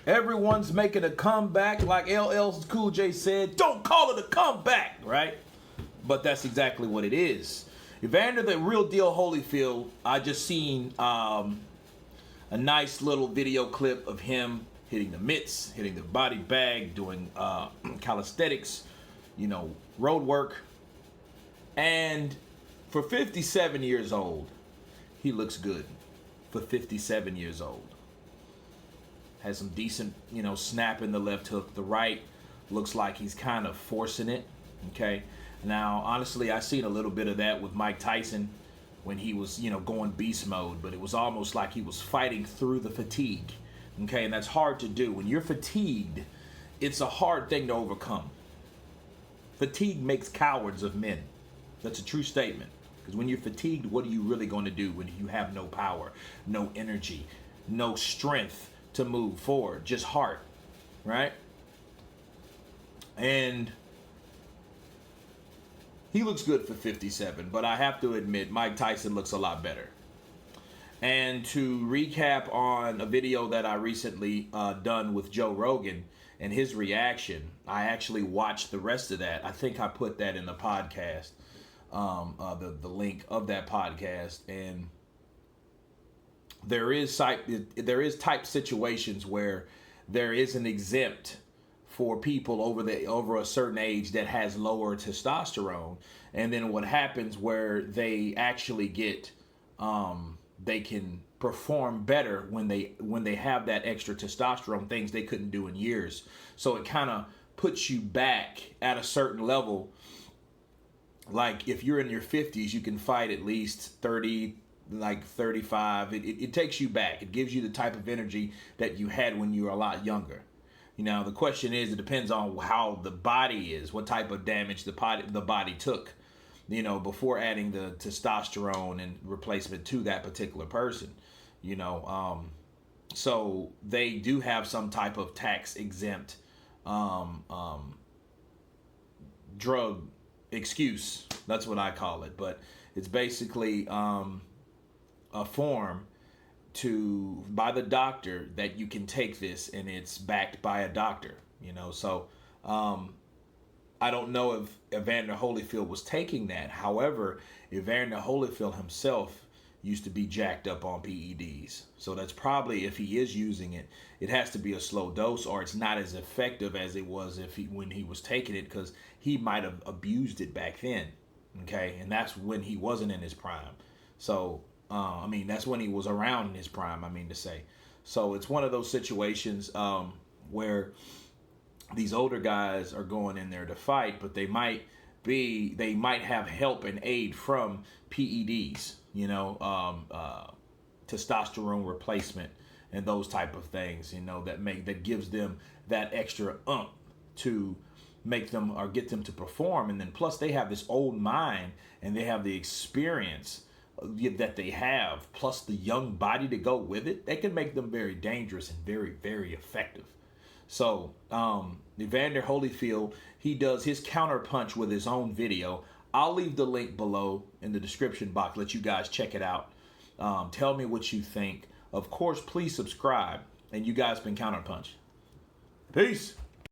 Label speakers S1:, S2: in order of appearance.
S1: Everyone's making a comeback, like LL Cool J said. Don't call it a comeback, right? But that's exactly what it is. Evander, the real deal Holyfield, I just seen a nice little video clip of him hitting the mitts, hitting the body bag, doing calisthenics, road work. And for 57 years old, he looks good. For 57 years old. Has some decent, snap in the left hook. The right looks like he's kind of forcing it, okay? Now, honestly, I seen a little bit of that with Mike Tyson when he was, going beast mode, but it was almost like he was fighting through the fatigue, okay? And that's hard to do. When you're fatigued, it's a hard thing to overcome. Fatigue makes cowards of men. That's a true statement. Because when you're fatigued, what are you really going to do when you have no power, no energy, no strength to move forward? Just heart, right? And he looks good for 57, but I have to admit, Mike Tyson looks a lot better. And to recap on a video that I recently done with Joe Rogan and his reaction, I actually watched the rest of that. I think I put that in the podcast. The link of that podcast, and there is type situations where there is an exempt for people over a certain age that has lower testosterone, and then what happens where they actually get they can perform better when they have that extra testosterone, things they couldn't do in years. So it kind of puts you back at a certain level. Like if you're in your 50s, you can fight at least 30, like 35. It takes you back. It gives you the type of energy that you had when you were a lot younger. The question is, it depends on how the body is, what type of damage the body took, before adding the testosterone and replacement to that particular person. So they do have some type of tax exempt drug excuse, that's what I call it, but it's basically a form by the doctor that you can take this, and it's backed by a doctor, so I don't know if Evander Holyfield was taking that. However, Evander Holyfield himself used to be jacked up on PEDs, so that's probably, if he is using it, it has to be a slow dose, or it's not as effective as it was when he was taking it, because he might have abused it back then, okay? And that's when he wasn't in his prime. So that's when he was around in his prime, to say. So it's one of those situations where these older guys are going in there to fight, but they might have help and aid from PEDs, testosterone replacement and those type of things, that gives them that extra to make them or get them to perform. And then plus they have this old mind and they have the experience that they have, plus the young body to go with it. They can make them very dangerous and very, very effective. So Evander Holyfield, he does his counterpunch with his own video. I'll leave the link below in the description box. Let you guys check it out. Tell me what you think. Of course, please subscribe. And you guys been Counterpunch. Peace.